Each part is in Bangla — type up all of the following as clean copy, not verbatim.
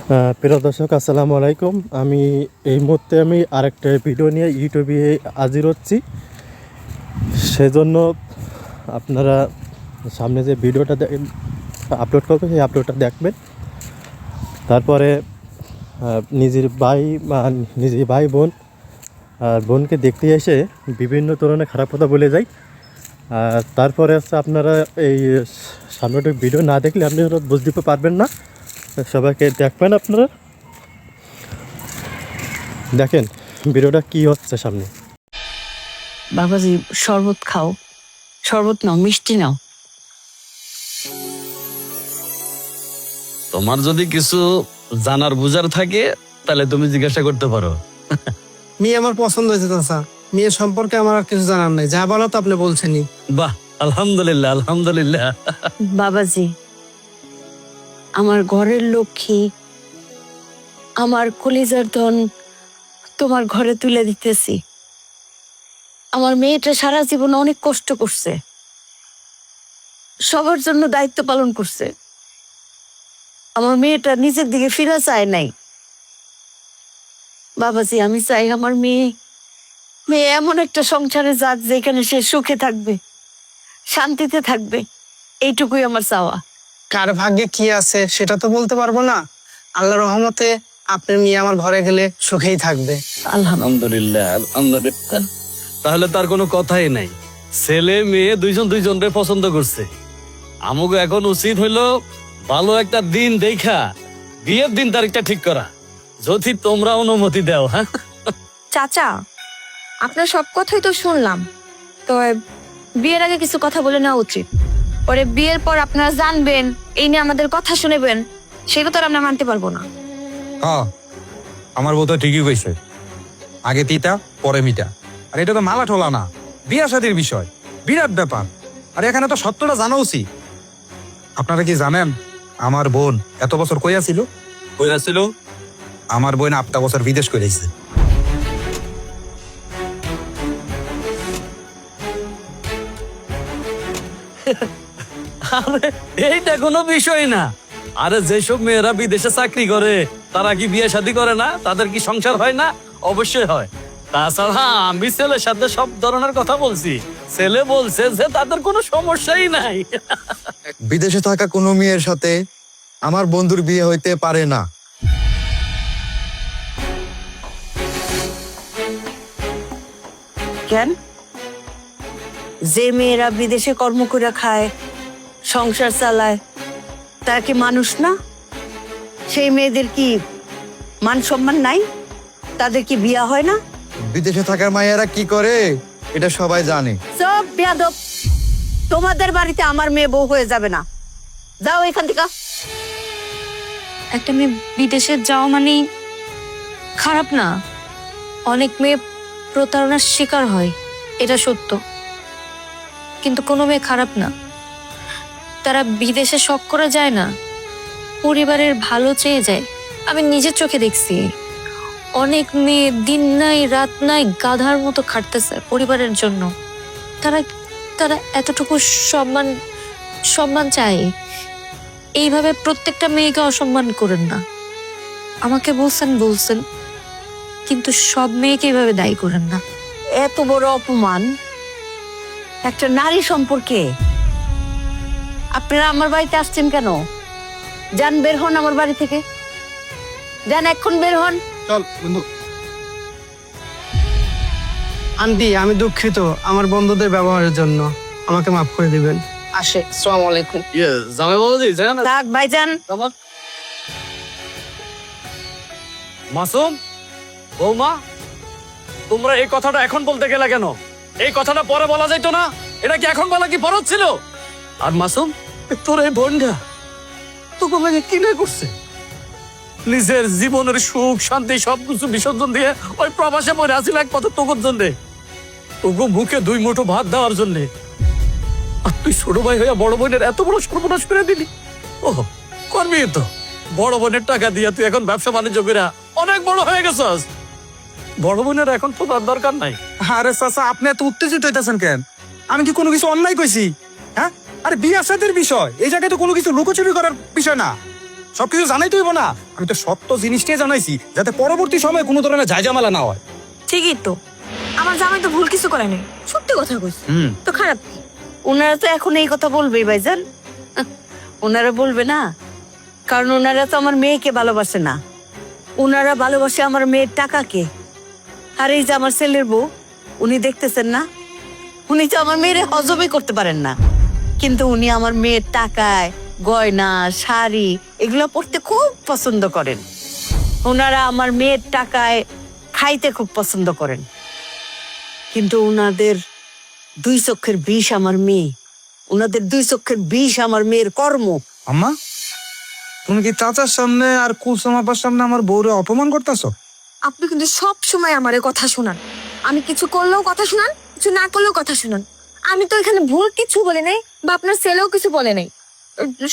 প্রিয় দর্শক, আসসালামু আলাইকুম। আমি এই মুহূর্তে আরেকটা ভিডিও নিয়ে ইউটিউবে হাজির হচ্ছি। সেজন্য আপনারা সামনে যে ভিডিওটা আপলোড করবেন সেই আপলোডটা দেখবেন। তারপরে নিজের ভাই বোন আর বোনকে দেখতে এসে বিভিন্ন ধরনের খারাপ কথা বলে যায়। আর তারপরে হচ্ছে আপনারা এই সামনেটা ভিডিও না দেখলে আপনি বুঝতে পারবেন না। সবাইকে দেখবেন, আপনারা দেখেন ভিডিওটা কি হচ্ছে সামনে। বাবাজি, শরবত খাও। শরবত নাও, মিষ্টি নাও। তোমার যদি কিছু জানার বুঝার থাকে তাহলে তুমি জিজ্ঞাসা করতে পারো। মেয়ে আমার পছন্দ হয়েছে চাচা। মেয়ে সম্পর্কে আমার আর কিছু জানার নাই, যা বলো তো আপনি বলছেনই। বাহ, আলহামদুলিল্লাহ আলহামদুলিল্লাহ। বাবাজি, আমার ঘরের লক্ষ্মী, আমার কলিজার ধন তোমার ঘরে তুলে দিতেছি। আমার মেয়েটা সারা জীবন অনেক কষ্ট করছে, সবার জন্য দায়িত্ব পালন করছে। আমার মেয়েটা নিজের দিকে ফিরে চায় নাই। বাবাজি, আমি চাই আমার মেয়ে এমন একটা সংসারে যাক যেখানে সে সুখে থাকবে, শান্তিতে থাকবে। এইটুকুই আমার চাওয়া। কার ভাগ্যে কি আছে সেটা তো বলতে পারবো না। আল্লাহর রহমতে আপনার মেয়ে আমার ঘরে গেলে সুখেই থাকবে। আলহামদুলিল্লাহ আলহামদুলিল্লাহ। তাহলে তার কোনো কথাই নাই। ছেলে মেয়ে দুইজনরে পছন্দ করছে। আমাকে এখন উচিত হইলো ভালো একটা দিন দেখা বিয়ের দিন তারিখটা ঠিক করা, যদি তোমরা অনুমতি দাও। হ্যাঁ চাচা, আপনার সব কথাই তো শুনলাম, তো বিয়ের আগে কিছু কথা বলে নেওয়া উচিত। পরে বিয়ের পর আপনারা জানবেন, এই নিয়ে আমাদের কথা শুনেবেন, সেটা তো আর আমরা মানতে পারবো না। হ্যাঁ, আমার বউ তো ঠিকই কইছে, আগে তিতা পরে মিটা। আর এটা তো মালা ঠোলা না, বিয়া শাদীর বিষয়, বিরাট ব্যাপার। আর এখানে তো সত্যটা জানা উচিত। আপনারা কি জানেন আমার বোন এত বছর কইয়া ছিল? কইরা ছিল? আমার বোন 8টা বছর বিদেশ করেছে। আরে এইটা কোনো বিষয় না। আরে যেসব মেয়েরা বিদেশে চাকরি করে তারা কি বিয়ে শাদী করে না? তাদের কি সংসার হয় না? অবশ্যই হয়। তাছাড়া আমি ছেলের সাথে সব ধরনের কথা বলছি, ছেলে বলছে যে তাদের কোনো সমস্যাই নাই। বিদেশে থাকা কোনো মেয়ের সাথে আমার বন্ধুর বিয়ে হইতে পারে না। কেন? যে মেয়েরা বিদেশে কর্ম করে খায়, সংসার চালায়, তারা কি মানুষ না? সেই মেয়েদের কি মান সম্মান নাই? তাদের কি বিয়া হয় না? বিদেশে থাকার মায়েরা কি করে এটা সবাই জানে। সব বেয়াদব। তোমাদের বাড়িতে আমার মেয়ে বউ হয়ে যাবে না। যাও এখান থেকে। একটা মেয়ে বিদেশে যাওয়া মানে খারাপ না। অনেক মেয়ে প্রতারণার শিকার হয়, এটা সত্য, কিন্তু কোনো মেয়ে খারাপ না। তারা বিদেশে শখ করে যায় না, পরিবারের ভালো চেয়ে যায়। আমি নিজের চোখে দেখছি অনেক মেয়ে দিন নাই রাত নাই গাধার মতো খাটতেছে পরিবারের জন্য। তারা তারা এতটুকু সম্মান সম্মান চায়। এইভাবে প্রত্যেকটা মেয়েকে অসম্মান করেন না। আমাকে বলছেন, কিন্তু সব মেয়েকে এইভাবে দায়ী করেন না। এত বড় অপমান একটা নারী সম্পর্কে। আপনারা আমার বাড়িতে আসছেন কেন? যান, বের হন আমার বাড়ি থেকে। যান, এখন বের হন। চল বন্ধু। আন্টি, আমি দুঃখিত আমার বন্ধুদের ব্যবহারের জন্য, আমাকে মাফ করে দিবেন। আসে, আসসালামু আলাইকুম। জামাই বাবাজি জানেন না? থাক ভাইজান। মাসুম, বৌমা, তোমরা এই কথাটা এখন বলতে গেলে কেন? এই কথাটা পরে বলা যাইতো না? এটা কি এখন বলা কি ফরজ ছিল? আর মাসুম, তোর এই বোনটা তোকে লাগে কিনে করছে, নিজের জীবনের সুখ শান্তি সবকিছু বিসর্জন দিয়ে ওই প্রবাসে পড়ে আসিল এক পথে তোর জন্যে, তোকে মুখে 2 মুঠো ভাত দেওয়ার জন্যে। আর তুই ছোট ভাই হইয়া বড় বোনের এত বড় সর্বনাশ করে দিলি। ও করবি তো, বড় বোনের টাকা দিয়ে তুই এখন ব্যবসা বাণিজ্য করে অনেক বড় হয়ে গেছস। বড় বোনের এখন তো তার দরকার নাই। আরে চাচা, আপনি এত উত্তেজিত হইতেছেন কেন? আমি কি কোনো কিছু অন্যায় কইছি? হ্যাঁ, আরে বিয়া শাদীর বিষয়, এই জায়গায় তো কোনো কিছু লুকোচুরি করার বিষয় না। সবকিছু জানাই তুইব না? আমি তো সত্য জিনিসটাই জানাইছি, যাতে পরবর্তী সময়ে কোনো ধরনের ঝামেলা না হয়। ঠিকই তো, আমার জামাই তো ভুল কিছু করে নাই, সত্যি কথা কইছে। তো খারাপ কি? ওনারা তো এখন এই কথা বলবেই ভাইজান। ওনারা বলবে না, কারণ ওনারা তো আমার মেয়েকে ভালোবাসে না, ওনারা ভালোবাসে আমার মেয়ের টাকাকে। আর এই যে আমার ছেলের বউ, উনি দেখতেছেন না, উনি তো আমার মেয়ের হজমই করতে পারেন না, কিন্তু উনি আমার মেয়ের টাকায় গয়না শাড়ি এগুলো পরতে খুব পছন্দ করেন। ওনারা আমার মেয়ের টাকায় খাইতে খুব পছন্দ করেন, কিন্তু ওনাদের দুই চোখের বিষ আমার মেয়ে, ওনাদের দুই চোখের বিষ আমার মেয়ের কর্ম। আম্মা, তুমি কি চাচার সামনে আর কুসুম আপার সামনে আমার বউরে অপমান করতেছো? আপনি কিন্তু সব সময় আমারে কথা শোনান, আমি কিছু করলেও কথা শোনান, কিছু না করলেও কথা শোনান। আমি তো এখানে ভুল কিছু বলে নাই, বা আপনার ছেলেও কিছু বলে নাই,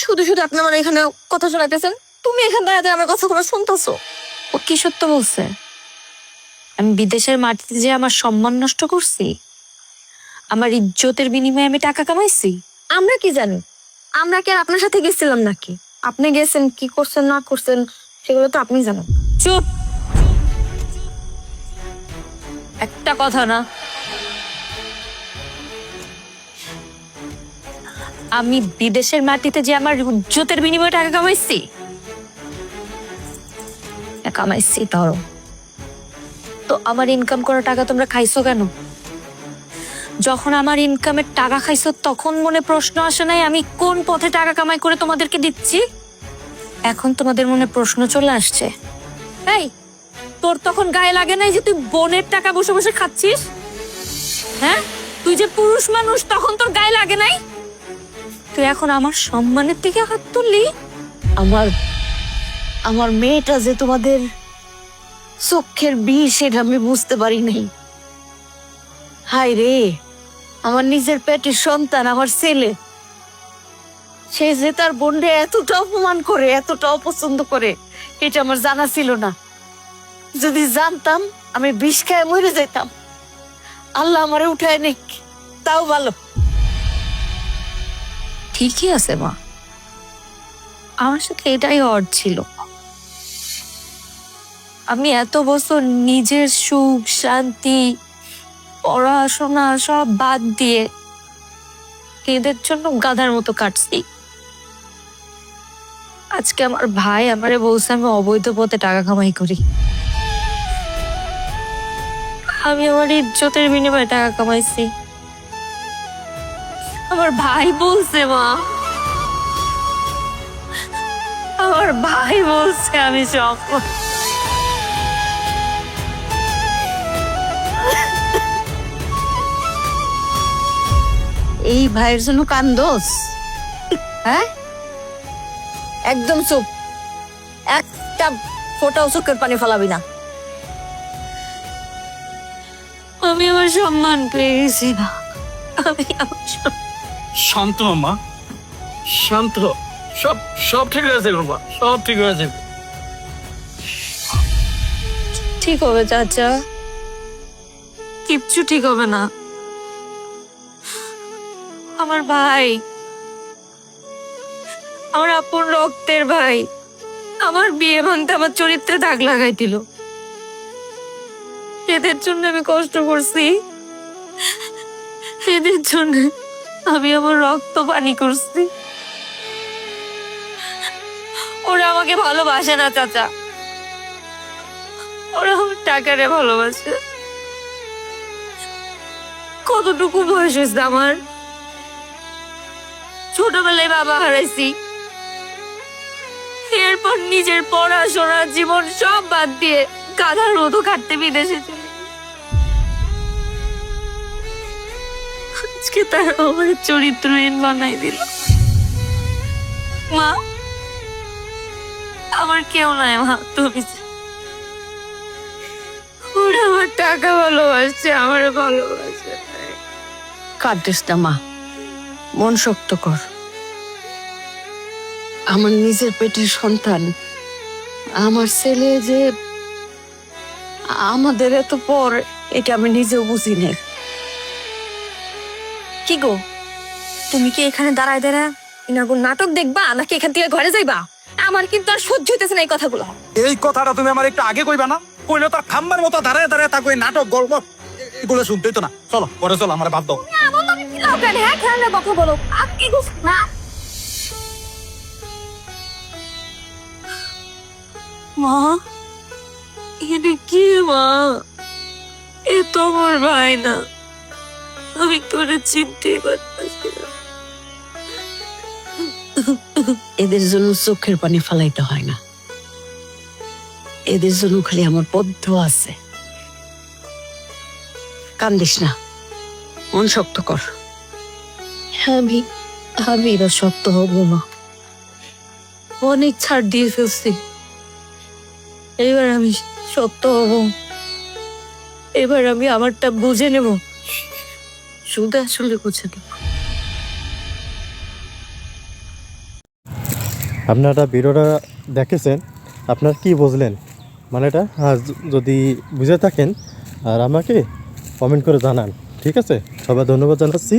শুধু শুধু আপনি আমার এখানে কথা শোনাইতেছেন। তুমি এখান দাঁড়াতে আমার কথা কোনো শুনতেছো? ও কি সত্য বলছে? আমি বিদেশের মাটিতে যে আমার সম্মান নষ্ট করছি, আমার ইজ্জতের বিনিময়ে আমি টাকা কামাইছি? আমরা কি জানি? আমরা কি আর আপনার সাথে গেছিলাম নাকি? আপনি গেছেন, কি করছেন না করছেন সেগুলো তো আপনি জানেন। চুপ, একটা কথা না। আমি বিদেশের মাটিতে যে আমার ইজ্জতের বিনিময়ে টাকা কামাইছি, কামাইছি ধরো তো আমার ইনকাম করা টাকা তোমরা খাইছো কেন? যখন আমার ইনকামের টাকা খাইছো তখন মনে প্রশ্ন আসে নাই আমি কোন পথে টাকা কামাই করে তোমাদেরকে দিচ্ছি? এখন তোমাদের মনে প্রশ্ন চলে আসছে। এই, তোর তখন গায়ে লাগে নাই যে তুই বোনের টাকা বসে বসে খাচ্ছিস? হ্যাঁ, তুই যে পুরুষ মানুষ, তখন তোর গায়ে লাগে নাই? তুই এখন আমার সম্মানের দিকে হাত তুললি? আমার মেয়েটা যে তোমাদের চোখের বিষ, সেটা আমি বুঝতে পারি নাই। হায় রে, আমার নিজের পেটের সন্তান, আমার ছেলে, সে যে তার বোনরে এতটা অপমান করে, এতটা অপছন্দ করে, এটা আমার জানা ছিল না। যদি জানতাম আমি বিষ খায় মরে যেতাম। আল্লাহ আমারে উঠায় নিক, তাও ভালো। ঠিকই আছে মা, আমার সাথে এটাই অড ছিল। আমি এত বছর নিজের সুখ শান্তি পড়াশোনা সব বাদ দিয়ে এদের জন্য গাধার মতো কাটছি। আজকে আমার ভাই আমারে বলছে আমি অবৈধ পথে টাকা কামাই করি। আমি আমার ইজ্জতের বিনিময়ে টাকা কামাইছি। আমার ভাই বলছে মা, আমার ভাই বলছে আমি সব। এই ভাইয়ের জন্য কান্দোস? হ্যাঁ, একদম চুপ, একটা ফোঁটাও চোখের পানি ফেলাবি না। আমি আমার সম্মান পেয়ে গেছি না, আমি আমার শান্ত মামা, শান্ত। সব সব ঠিক হয়ে যাবে বাবা, সব ঠিক হয়ে যাবে। ঠিক হবে চাচা, কিচ্ছু ঠিক হবে না। আমার ভাই, আমার আপন রক্তের ভাই, আমার বিয়ে ভাঙতে আমার চরিত্রে দাগ লাগাই দিল। এদের জন্য আমি কষ্ট করছি, এদের জন্য আমি আমার রক্ত পানি করছি। ওরা আমাকে ভালোবাসে না চাচা, ওরা আমার টাকারে ভালোবাসে। কতটুকু বয়স হয়েছে আমার, ছোটবেলায় বাবা হারাইছি, এরপর নিজের পড়াশোনা জীবন সব বাদ দিয়ে গাধার মতো খাটতে বিদেশে চলে গেছি। আজকে তারা আমার চরিত্রহীন বানাই দিল। মা, আমার কেউ নাই মা, তুমি ওরা আমার টাকা ভালোবাসছে, আমার ভালোবাসে। কাঁদিস না মা, মন শক্ত কর। আমার নিজের পেটের সন্তান, আমার ছেলে যে আমাদের এত পর, এটা আমি নিজেও বুঝি না। কি গো, তুমি কি এখানে দাঁড়ায় দাঁড়ায় ইনাগুর নাটক দেখবা নাকি এখান থেকে ঘরে যাইবা? আমার কিন্তু আর সহ্য হইতেছে না এই কথাগুলো। এই কথাটা তুমি আমার একটু আগে কইবা না? কইলে তো খাম্বার মতো দাঁড়ায় দাঁড়ায় থাকো, এই নাটক গল্প এগুলো শুনতেই তো না। চলো পরে চলো, আমার বাদ দাও। এমন ভাবে কি লাভ কেন? হ্যাঁ খেয়ালে কথা বলো, আর কি গুছ না। মা, এটা কি মা? এ তো আমার ভাই না, আমি তোরে চিনতেই পারতেছি না। এদের জন্য চোখের পানি ফেলাইতে হয় না, এদের জন্য খালি আমার বদ্ধ আছে। কান্দিস না, মন শক্ত কর। আমি এবার শক্ত হব না, অনেক ছাড় দিয়ে ফেলছি, এবার আমি শক্ত হব। এবার আমি আমারটা বুঝে নেব, শুধু আসলে বুঝে নেব। আপনারা ভিডিওটা দেখেছেন, আপনার কি বুঝলেন মানে এটা? যদি বুঝে থাকেন আর আমাকে কমেন্ট করে জানান, ঠিক আছে? সবাই ধন্যবাদ জানাচ্ছি।